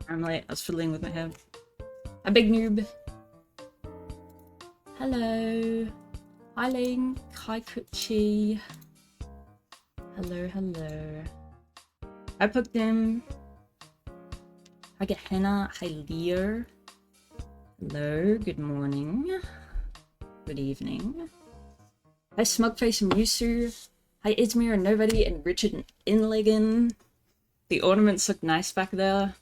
I'm late. I was fiddling with my hair. A big noob. Hello. Hi Link. Hi Kuchi. Hello, hello. Hi Pugdim. Hi Gehenna. Hi Leo. Hello, good morning. Good evening. Hi Smugface and Yusu. Hi Izmir and Nobody and Richard and Inlegan. The ornaments look nice back there.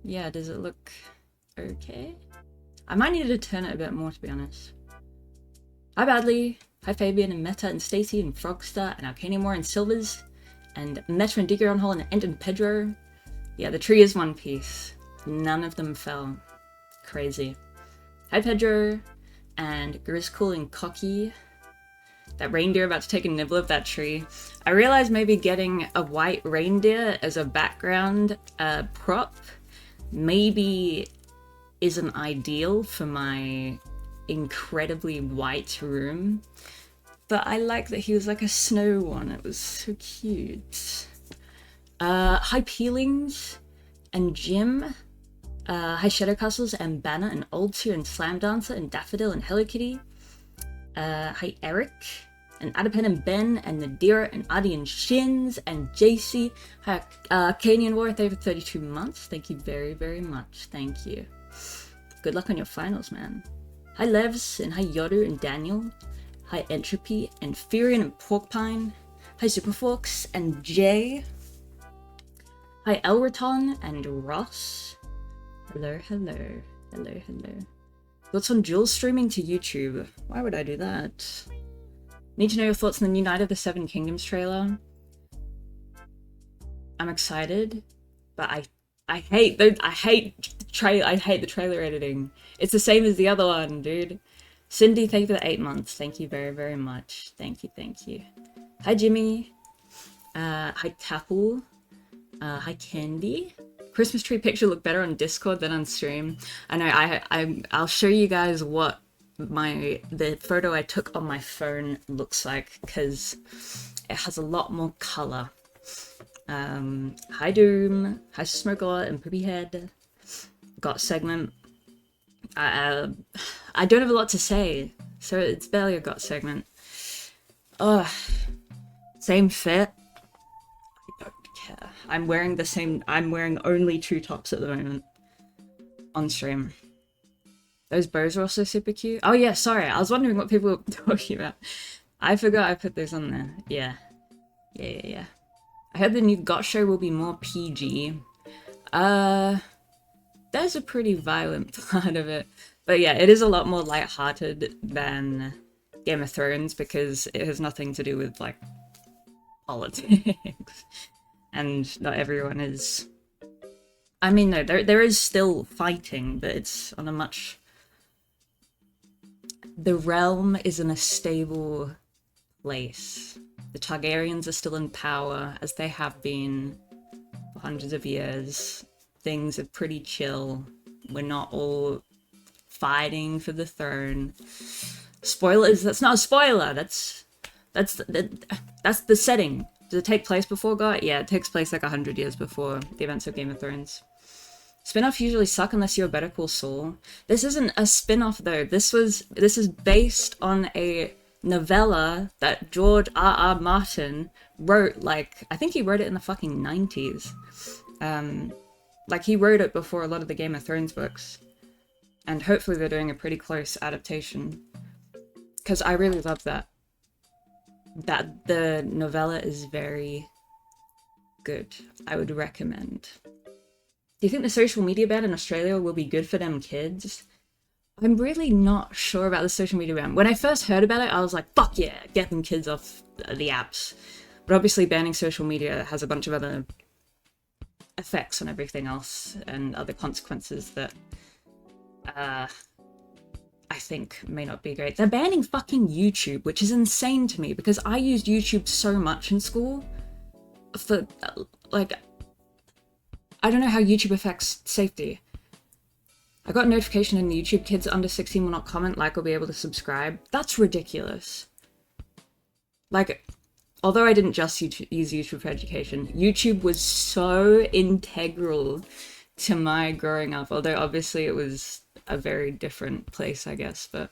Yeah, does it look okay? I might need to turn it a bit more, to be honest. Hi Badly. Hi Fabian and Meta and Stacy and Frogstar and Arcaniamore and Silvers and Meta and Digger on Hall and Ent and Pedro. Yeah, the tree is one piece. None of them fell. Crazy. Hi Pedro and Grizzcool and Cocky. That reindeer about to take a nibble of that tree. I realized maybe getting a white reindeer as a background prop maybe isn't ideal for my incredibly white room. But I like that he was like a snow one. It was so cute. Hi Peelings and Jim. Hi Shadow Castles and Banner and Old Seer and Slam Dancer and Daffodil and Hello Kitty. Hi Eric and Adapen and Ben and Nadira and Adi and Shins and JC. Hi Canyon War, thank you for 32 months. Thank you very, very much. Thank you. Good luck on your finals, man. Hi Levs and hi Yodu and Daniel. Hi Entropy and Furion and Porkpine. Hi Superfox and Jay. Hi Elraton and Ross. Hello, hello. Hello, hello. Thoughts on dual streaming to YouTube? Why would I do that? Need to know your thoughts on the new Night of the Seven Kingdoms trailer. I'm excited, but I hate the trailer editing. It's the same as the other one, dude. Cindy, thank you for the 8 months. Thank you very, very much. Thank you, thank you. Hi Jimmy. Hi Tapple. Hi Candy. Christmas tree picture looked better on Discord than on stream. I know. I'll show you guys what the photo I took on my phone looks like because it has a lot more color. Hi Doom. Hi Smoker and Poopy Head. Got segment. I don't have a lot to say, so it's barely a got segment. Ugh. Same fit. I don't care. I'm wearing only 2 tops at the moment. On stream. Those bows are also super cute. Oh yeah, sorry. I was wondering what people were talking about. I forgot I put those on there. Yeah. Yeah. I heard the new GOT show will be more PG. There's a pretty violent part of it. But yeah, it is a lot more lighthearted than Game of Thrones because it has nothing to do with, like, politics. And not everyone is... I mean, no, there is still fighting, but it's on a much... The realm is in a stable place. The Targaryens are still in power, as they have been for hundreds of years. Things are pretty chill. We're not all fighting for the throne. Spoilers? That's not a spoiler. That's the setting. Does it take place before God? Yeah, it takes place like 100 years before the events of Game of Thrones. Spin-offs usually suck unless you're Better Call Saul. This isn't a spin-off though. This is based on a novella that George R.R. Martin wrote, like, I think he wrote it in the fucking 90s. Like, he wrote it before a lot of the Game of Thrones books. And hopefully they're doing a pretty close adaptation. Because I really love that. That the novella is very good. I would recommend. Do you think the social media ban in Australia will be good for them kids? I'm really not sure about the social media ban. When I first heard about it, I was like, fuck yeah, get them kids off the apps. But obviously banning social media has a bunch of other effects on everything else and other consequences that I think may not be great. They're banning fucking YouTube, which is insane to me because I used YouTube so much in school for, like, I don't know how YouTube affects safety. I got a notification in YouTube, kids under 16 will not comment, like, or be able to subscribe. That's ridiculous. Like, although I didn't just use YouTube for education, YouTube was so integral to my growing up, although obviously it was a very different place, I guess, but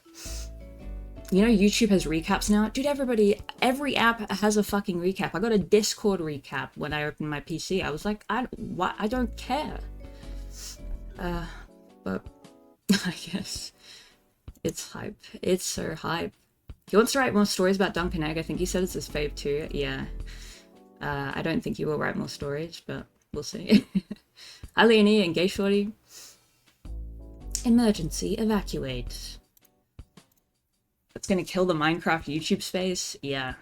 you know, YouTube has recaps now. Dude, every app has a fucking recap. I got a Discord recap when I opened my PC. I was like, I don't care. But I guess it's hype. It's so hype. He wants to write more stories about Dunk and Egg. I think he said it's his fave too. Yeah. I don't think he will write more stories, but we'll see. Hi, Leonie and Gay Shorty. Emergency evacuate. That's gonna kill the Minecraft YouTube space? Yeah.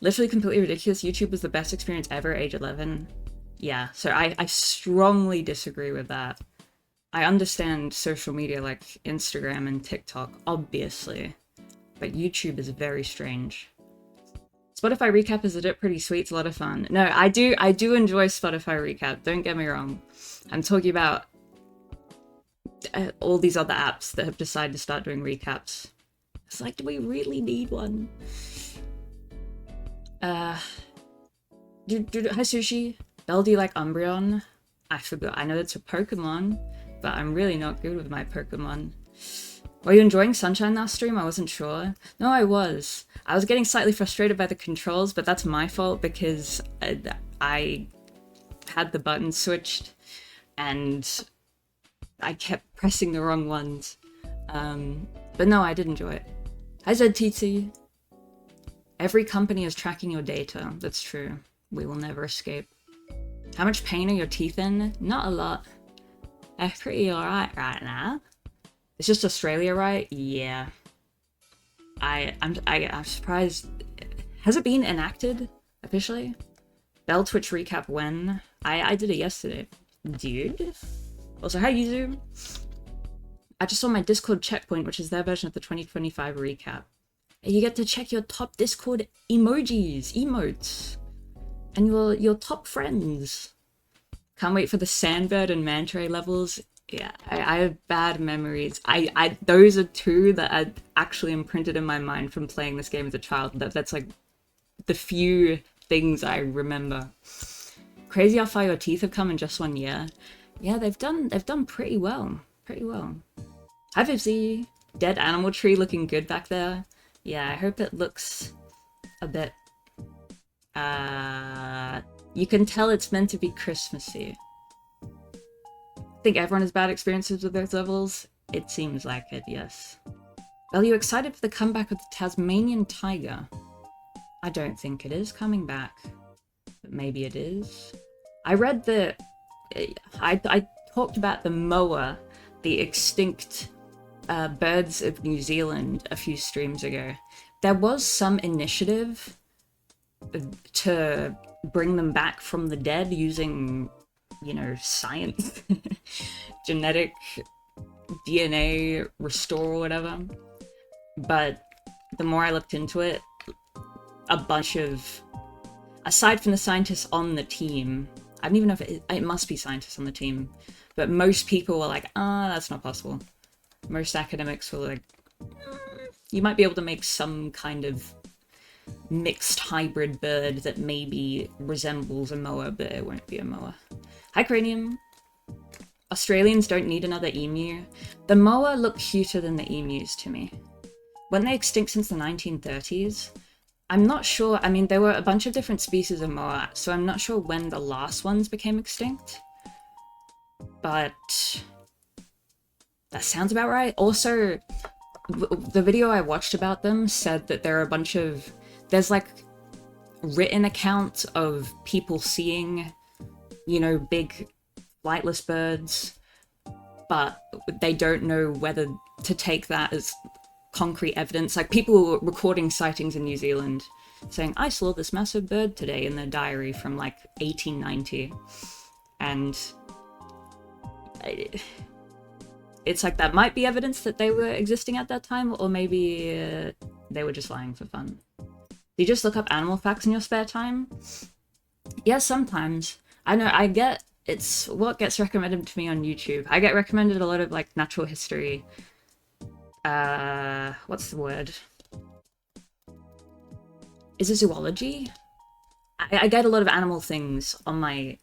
Literally completely ridiculous. YouTube was the best experience ever, age 11. Yeah, so I strongly disagree with that. I understand social media like Instagram and TikTok, obviously, but YouTube is very strange. Spotify recap is legit pretty sweet, it's a lot of fun. No, I do enjoy Spotify recap, don't get me wrong. I'm talking about all these other apps that have decided to start doing recaps. It's like, do we really need one? Hi Sushi. Belle, do you like Umbreon? I forgot. I know it's a Pokemon, but I'm really not good with my Pokemon. Were you enjoying Sunshine last stream? I wasn't sure. No, I was. I was getting slightly frustrated by the controls, but that's my fault because I had the buttons switched and I kept pressing the wrong ones. But no, I did enjoy it. Hi ZTT. Every company is tracking your data. That's true. We will never escape. How much pain are your teeth in? Not a lot. They're pretty alright right now. It's just Australia, right? Yeah. I'm surprised. Has it been enacted officially? Bell Twitch recap when? I did it yesterday. Dude. Also, hi Yuzu. I just saw my Discord checkpoint, which is their version of the 2025 recap. You get to check your top Discord emojis, emotes, and your top friends. Can't wait for the Sandbird and Manta Ray levels. Yeah, I have bad memories. Those are two that are actually imprinted in my mind from playing this game as a child. That's like the few things I remember. Crazy how far your teeth have come in just 1 year. Yeah, they've done pretty well. Pretty well. Hi Vivzy. Dead animal tree looking good back there. Yeah, I hope it looks a bit you can tell it's meant to be Christmassy. I think everyone has bad experiences with those levels. It seems like it, yes. Are you excited for the comeback of the Tasmanian tiger? I don't think it is coming back, but maybe it is. I read that I talked about the moa, the extinct birds of New Zealand a few streams ago. There was some initiative to bring them back from the dead using, you know, science, genetic DNA restore or whatever. But the more I looked into it, a bunch of, aside from the scientists on the team, I don't even know if it must be scientists on the team, but most people were like, that's not possible. Most academics were like, you might be able to make some kind of mixed hybrid bird that maybe resembles a moa, but it won't be a moa. Hi Cranium. Australians don't need another emu. The moa look cuter than the emus to me. Weren't they extinct since the 1930s? I'm not sure. I mean, there were a bunch of different species of moa, so I'm not sure when the last ones became extinct. But that sounds about right. Also, the video I watched about them said that there are a bunch of, there's like written accounts of people seeing, you know, big flightless birds, but they don't know whether to take that as concrete evidence. Like people were recording sightings in New Zealand saying, I saw this massive bird today in their diary from like 1890. And it's like that might be evidence that they were existing at that time, or maybe they were just lying for fun. Do you just look up animal facts in your spare time? Yeah, sometimes. I know, it's what gets recommended to me on YouTube. I get recommended a lot of like natural history. What's the word? Is it zoology? I get a lot of animal things on my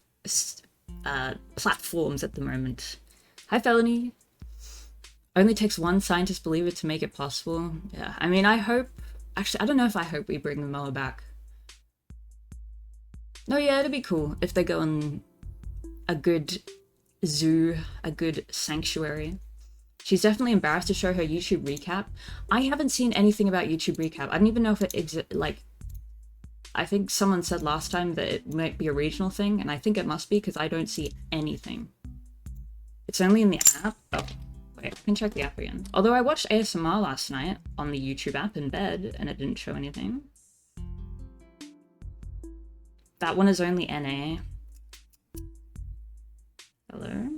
platforms at the moment. Hi, Felony. Only takes one scientist believer to make it possible. Yeah, I mean, I hope... Actually, I don't know if I hope we bring the moa back. No, yeah, it'd be cool if they go on a good zoo, a good sanctuary. She's definitely embarrassed to show her YouTube recap. I haven't seen anything about YouTube recap. I don't even know if it exists, like... I think someone said last time that it might be a regional thing, and I think it must be because I don't see anything. It's only in the app. Oh, wait, I can check the app again. Although I watched ASMR last night on the YouTube app in bed, and it didn't show anything. That one is only NA. Hello?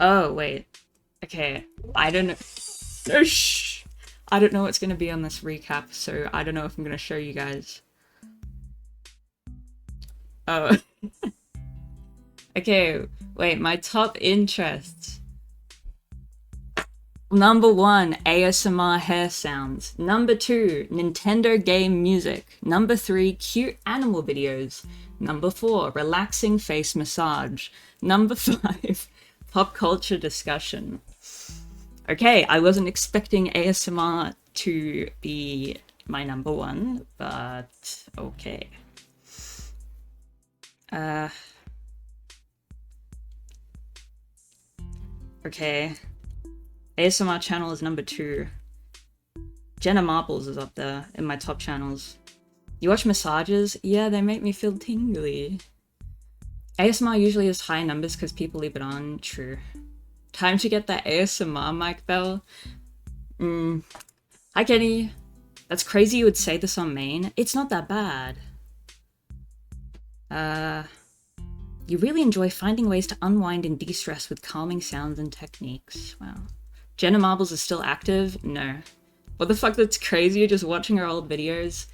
Oh, wait. Okay, I don't know. Oh, shh! I don't know what's going to be on this recap, so I don't know if I'm going to show you guys. Oh. Okay, wait, my top interests. Number 1, ASMR hair sounds. Number 2, Nintendo game music. Number 3, cute animal videos. Number 4, relaxing face massage. Number 5, pop culture discussion. Okay, I wasn't expecting ASMR to be my number 1, but okay. Okay. ASMR channel is number 2. Jenna Marbles is up there in my top channels. You watch massages? Yeah, they make me feel tingly. ASMR usually has high numbers because people leave it on. True. Time to get that ASMR mic bell. Hi, Kenny. That's crazy you would say this on main. It's not that bad. You really enjoy finding ways to unwind and de-stress with calming sounds and techniques. Wow. Jenna Marbles is still active? No. What the fuck, that's crazy? You're just watching her old videos?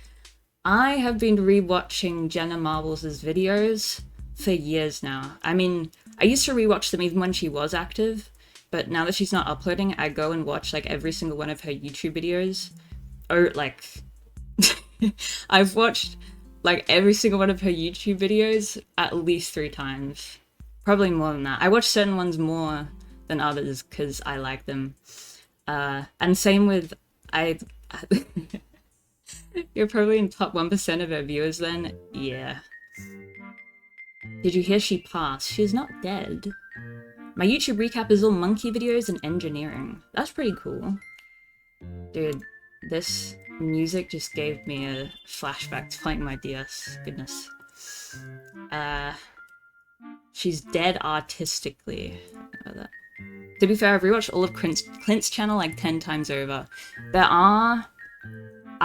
I have been rewatching Jenna Marbles' videos for years now. I mean, I used to rewatch them even when she was active, but now that she's not uploading, I go and watch like every single one of her YouTube videos. Or like, I've watched like every single one of her YouTube videos at least 3 times. Probably more than that. I watch certain ones more than others because I like them. And same with, you're probably in top 1% of her viewers then? Yeah. Did you hear she passed? She's not dead. My YouTube recap is all monkey videos and engineering. That's pretty cool. Dude, this music just gave me a flashback to playing my DS. Goodness. She's dead artistically. I know that. To be fair, I've rewatched all of Clint's channel like 10 times over. I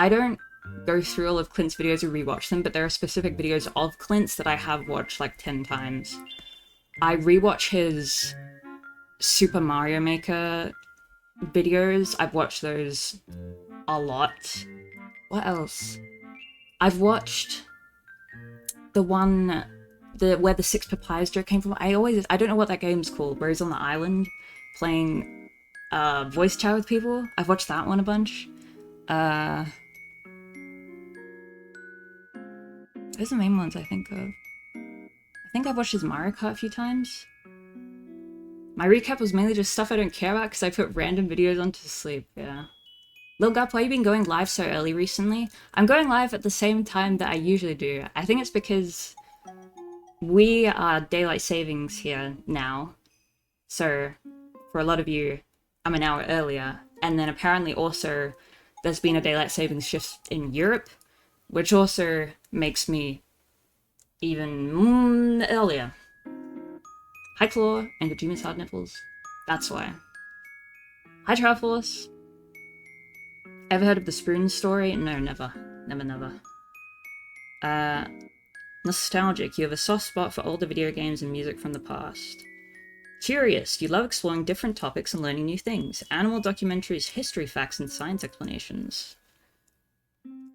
don't go through all of Clint's videos and rewatch them, but there are specific videos of Clint's that I have watched like 10 times. I rewatch his Super Mario Maker videos. I've watched those a lot. What else? I've watched the one where the 6 papayas joke came from. I don't know what that game's called, where he's on the island playing voice chat with people. I've watched that one a bunch. Those are the main ones I think of. I think I've watched his Mario Kart a few times. My recap was mainly just stuff I don't care about because I put random videos on to sleep, yeah. Lil Gup, why have you been going live so early recently? I'm going live at the same time that I usually do. I think it's because we are daylight savings here now. So, for a lot of you, I'm an hour earlier. And then apparently also, there's been a daylight savings shift in Europe, which also makes me even earlier. Hi Claw, and Kojima's hard nipples. That's why. Hi Triforce. Ever heard of the Spoon story? No, never. Never. Nostalgic. You have a soft spot for older video games and music from the past. Curious. You love exploring different topics and learning new things. Animal documentaries, history facts, and science explanations.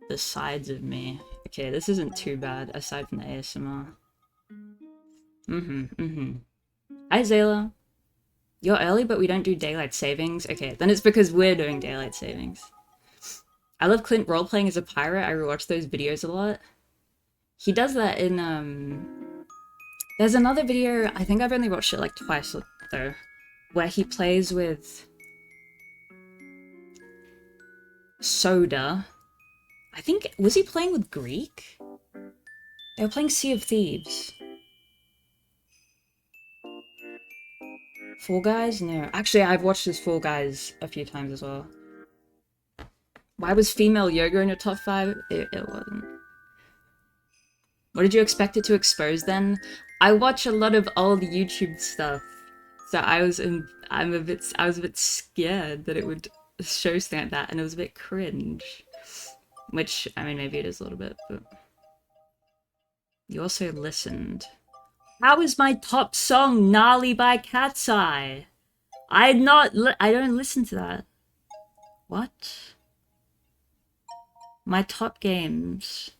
The sides of me. Okay, this isn't too bad, aside from the ASMR. Hi, Zayla. You're early, but we don't do daylight savings? Okay, then it's because we're doing daylight savings. I love Clint roleplaying as a pirate. I rewatch those videos a lot. He does that in, there's another video, I think I've only watched it like twice though, where he plays with Soda. I think, was he playing with Greek? They were playing Sea of Thieves. Fall Guys? No. Actually, I've watched this Fall Guys a few times as well. Why was female yoga in your top 5? It wasn't. What did you expect it to expose then? I watch a lot of old YouTube stuff, so I was a bit scared that it would show something like that, and it was a bit cringe. Which, I mean, maybe it is a little bit, but you also listened. How is my top song Gnarly by Cat's Eye? I don't listen to that. What? My top games.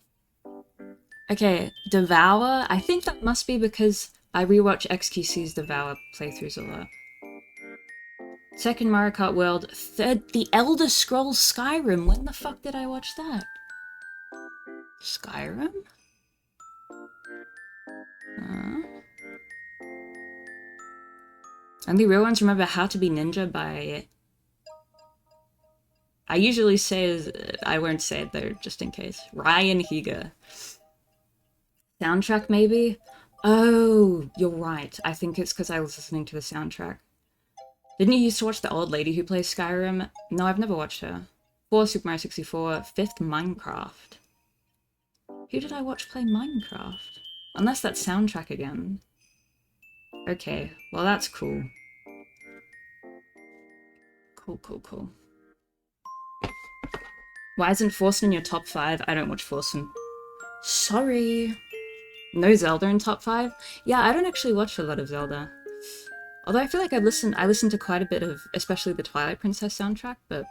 Okay, Devour. I think that must be because I rewatch XQC's Devour playthroughs a lot. Second Mario Kart World. Third, The Elder Scrolls Skyrim. When the fuck did I watch that? Skyrim? Only real ones remember How to Be Ninja by... I usually say, I won't say it though, just in case. Ryan Higa. Soundtrack, maybe? Oh, you're right. I think it's because I was listening to the soundtrack. Didn't you used to watch the old lady who plays Skyrim? No, I've never watched her. 4 Super Mario 64, 5th Minecraft. Who did I watch play Minecraft? Unless that's soundtrack again. Okay, well that's cool. Cool. Why isn't Forsen in your top 5? I don't watch Forsen. Sorry. No Zelda in top 5? Yeah, I don't actually watch a lot of Zelda. Although I feel like I listen to quite a bit of, especially the Twilight Princess soundtrack, but...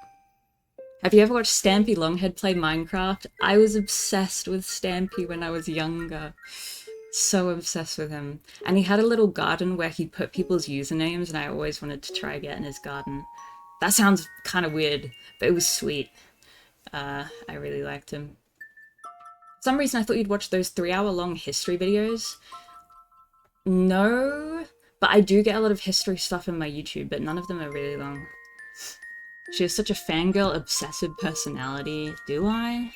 Have you ever watched Stampy Longhead play Minecraft? I was obsessed with Stampy when I was younger. So obsessed with him. And he had a little garden where he put people's usernames, and I always wanted to try get in his garden. That sounds kind of weird, but it was sweet. I really liked him. For some reason I thought you'd watch those 3-hour-long history videos. No, but I do get a lot of history stuff in my YouTube, but none of them are really long. She has such a fangirl, obsessive personality. Do I?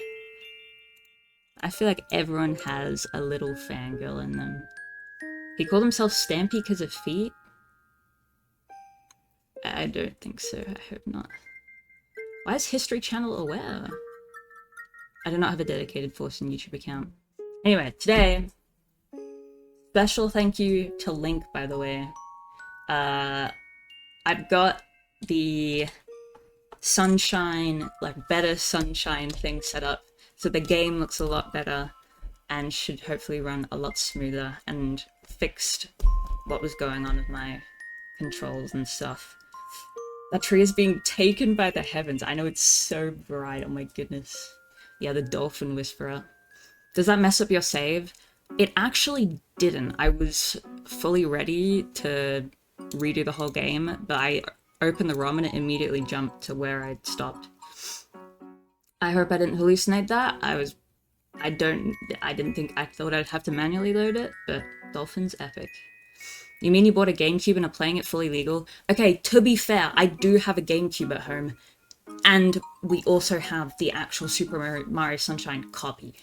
I feel like everyone has a little fangirl in them. He called himself Stampy because of feet? I don't think so. I hope not. Why is History Channel aware? I do not have a dedicated Forsen YouTube account. Anyway, today, special thank you to Link, by the way. I've got the sunshine, like better sunshine thing set up, so the game looks a lot better and should hopefully run a lot smoother, and fixed what was going on with my controls and stuff. That tree is being taken by the heavens. I know, it's so bright, oh my goodness. Yeah, the Dolphin Whisperer. Does that mess up your save? It actually didn't. I was fully ready to redo the whole game, but I opened the ROM and it immediately jumped to where I'd stopped. I hope I didn't hallucinate that. I thought I'd have to manually load it, but Dolphin's epic. You mean you bought a GameCube and are playing it fully legal? Okay, to be fair, I do have a GameCube at home, and we also have the actual Super Mario Sunshine copy.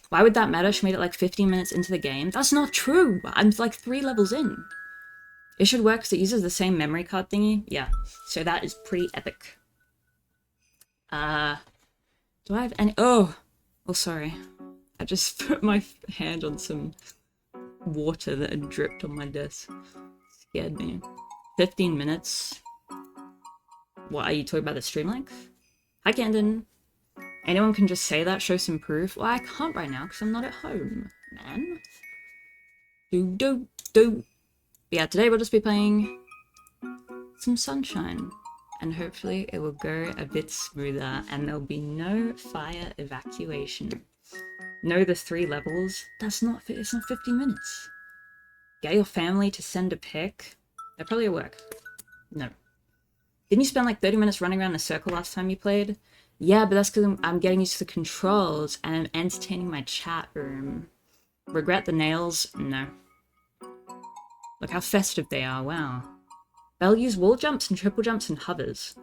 Why would that matter? She made it like 15 minutes into the game. That's not true! I'm like 3 levels in. It should work because it uses the same memory card thingy. Yeah, so that is pretty epic. Do I have any... Oh, sorry. I just put my hand on some water that had dripped on my desk. Scared me. 15 minutes. What, are you talking about the stream length? Hi, Camden. Anyone can just say that, show some proof. Well, I can't right now because I'm not at home, man. Yeah, today we'll just be playing some Sunshine. And hopefully it will go a bit smoother and there'll be no fire evacuation. No, the 3 levels. It's not 15 minutes. Get your family to send a pic. That probably will work. No. Didn't you spend like 30 minutes running around in a circle last time you played? Yeah, but that's because I'm getting used to the controls and I'm entertaining my chat room. Regret the nails? No. Look how festive they are, wow. They'll use wall jumps and triple jumps and hovers.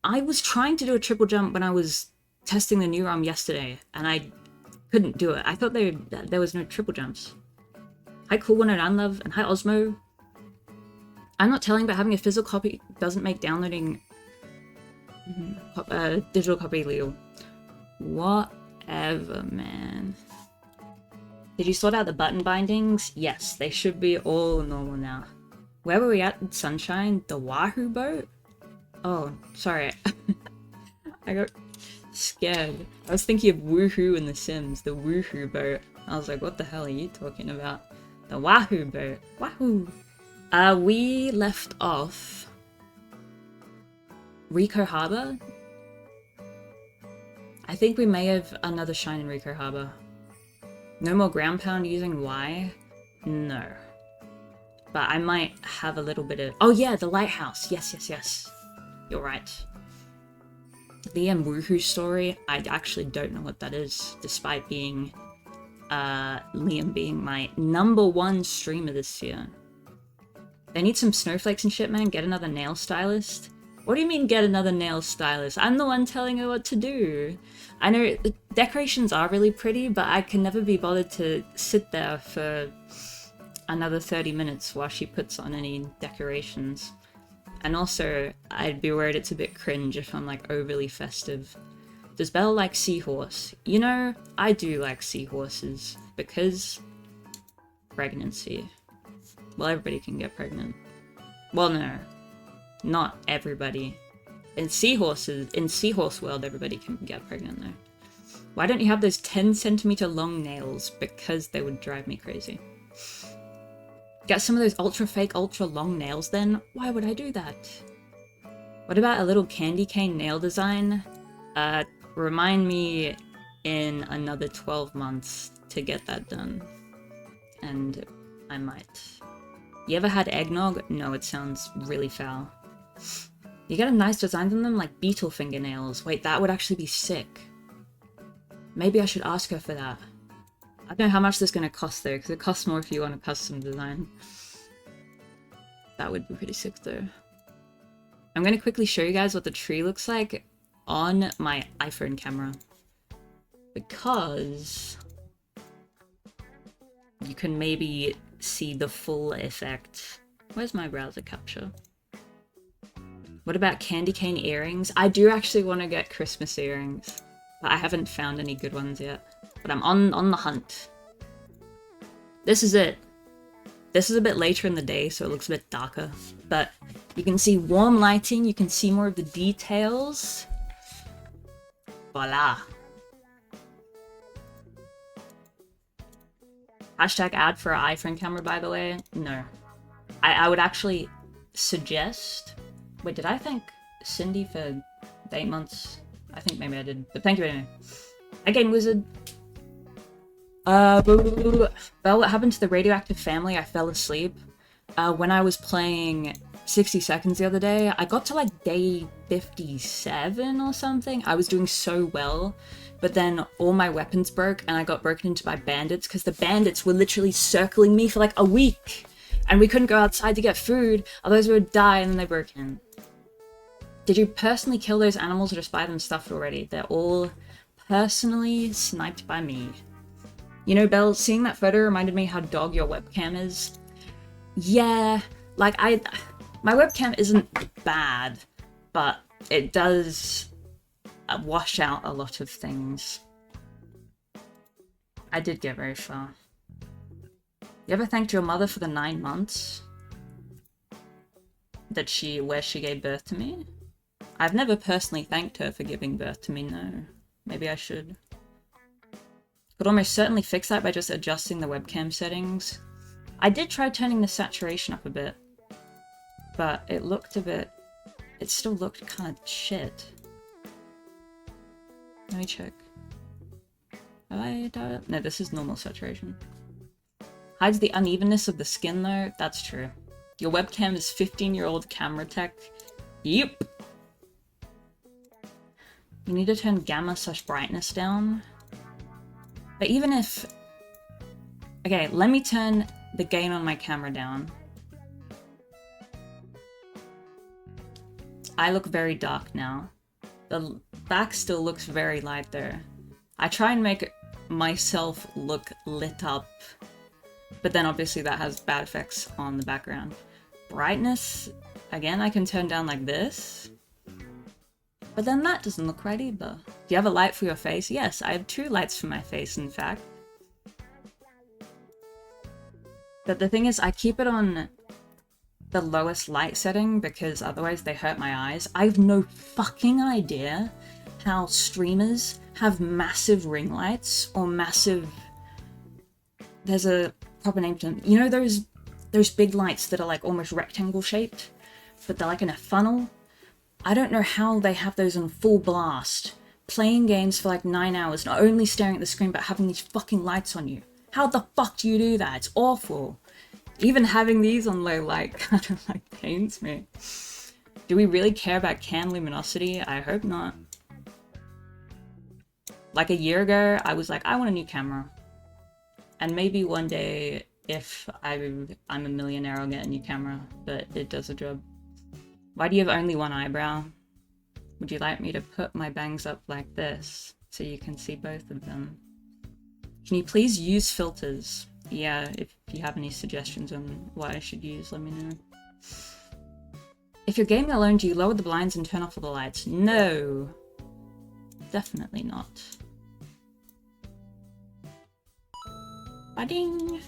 I was trying to do a triple jump when I was testing the new ROM yesterday, and I couldn't do it. I thought there was no triple jumps. Hi Cool One and Unlove, and hi Osmo. I'm not telling, but having a physical copy doesn't make downloading digital copy legal. Whatever, man. Did you sort out the button bindings? Yes, they should be all normal now. Where were we at in Sunshine? The Wahoo boat? Oh, sorry. I got scared. I was thinking of Woohoo in The Sims, the Woohoo boat. I was like, what the hell are you talking about? The Wahoo boat. Wahoo! We left off Rico Harbor. I think we may have another shine in Rico Harbor. No more ground pound using Y? No. But I might have a little bit of... Oh yeah, the lighthouse. Yes. You're right. Liam Woohoo story. I actually don't know what that is, despite being... Liam being my #1 streamer this year. They need some snowflakes and shit, man. Get another nail stylist. What do you mean get another nail stylist? I'm the one telling her what to do. I know the decorations are really pretty, but I can never be bothered to sit there for another 30 minutes while she puts on any decorations. And also, I'd be worried it's a bit cringe if I'm like overly festive. Does Belle like seahorse? You know, I do like seahorses because pregnancy. Well, everybody can get pregnant. Well, no. Not everybody. In seahorse world, everybody can get pregnant though. Why don't you have those 10cm long nails? Because they would drive me crazy. Get some of those ultra fake, ultra long nails then? Why would I do that? What about a little candy cane nail design? Remind me in another 12 months to get that done. And I might. You ever had eggnog? No, it sounds really foul. You get a nice design on them, like beetle fingernails. Wait, that would actually be sick. Maybe I should ask her for that. I don't know how much this is going to cost though, because it costs more if you want a custom design. That would be pretty sick though. I'm going to quickly show you guys what the tree looks like on my iPhone camera. Because you can maybe see the full effect. Where's my browser capture? What about candy cane earrings? I do actually want to get Christmas earrings, but I haven't found any good ones yet. But I'm on the hunt. This is it. This is a bit later in the day, so it looks a bit darker. But you can see warm lighting, you can see more of the details. Voila. Hashtag ad for an iPhone camera, by the way. No. I would actually suggest... Wait, did I thank Cindy for the 8 months? I think maybe I did, but thank you anyway. Hi, Game Wizard. Bell, what happened to the radioactive family? I fell asleep. When I was playing 60 Seconds the other day, I got to like day 57 or something. I was doing so well, but then all my weapons broke and I got broken into by bandits because the bandits were literally circling me for like a week. And we couldn't go outside to get food, otherwise we would die, and then they broke in. Did you personally kill those animals or just buy them stuffed already? They're all personally sniped by me. You know, Belle, seeing that photo reminded me how dog your webcam is. Yeah, like my webcam isn't bad, but it does wash out a lot of things. I did get very far. You ever thanked your mother for the 9 months that where she gave birth to me? I've never personally thanked her for giving birth to me, no. Maybe I should. Could almost certainly fix that by just adjusting the webcam settings. I did try turning the saturation up a bit, but it looked a bit... It still looked kind of shit. Let me check. Have I dialed it? No, this is normal saturation. Hides the unevenness of the skin though, that's true. Your webcam is 15-year-old camera tech. Yep. You need to turn gamma/brightness down. But even if... Okay, let me turn the gain on my camera down. I look very dark now. The back still looks very light though. I try and make myself look lit up, but then obviously that has bad effects on the background. Brightness, again, I can turn down like this. But then that doesn't look right either. Do you have a light for your face? Yes, I have 2 lights for my face, in fact. But the thing is, I keep it on the lowest light setting because otherwise they hurt my eyes. I have no fucking idea how streamers have massive ring lights or massive... There's a proper name to them. You know those big lights that are like almost rectangle shaped, but they're like in a funnel? I don't know how they have those on full blast, playing games for like 9 hours, not only staring at the screen, but having these fucking lights on you. How the fuck do you do that? It's awful. Even having these on low light kind of like pains me. Do we really care about cam luminosity? I hope not. Like a year ago, I was like, I want a new camera. And maybe one day, if I'm a millionaire, I'll get a new camera, but it does the job. Why do you have only one eyebrow? Would you like me to put my bangs up like this so you can see both of them? Can you please use filters? Yeah, if you have any suggestions on what I should use, let me know. If you're gaming alone, do you lower the blinds and turn off all the lights? No. Definitely not. Ba-ding!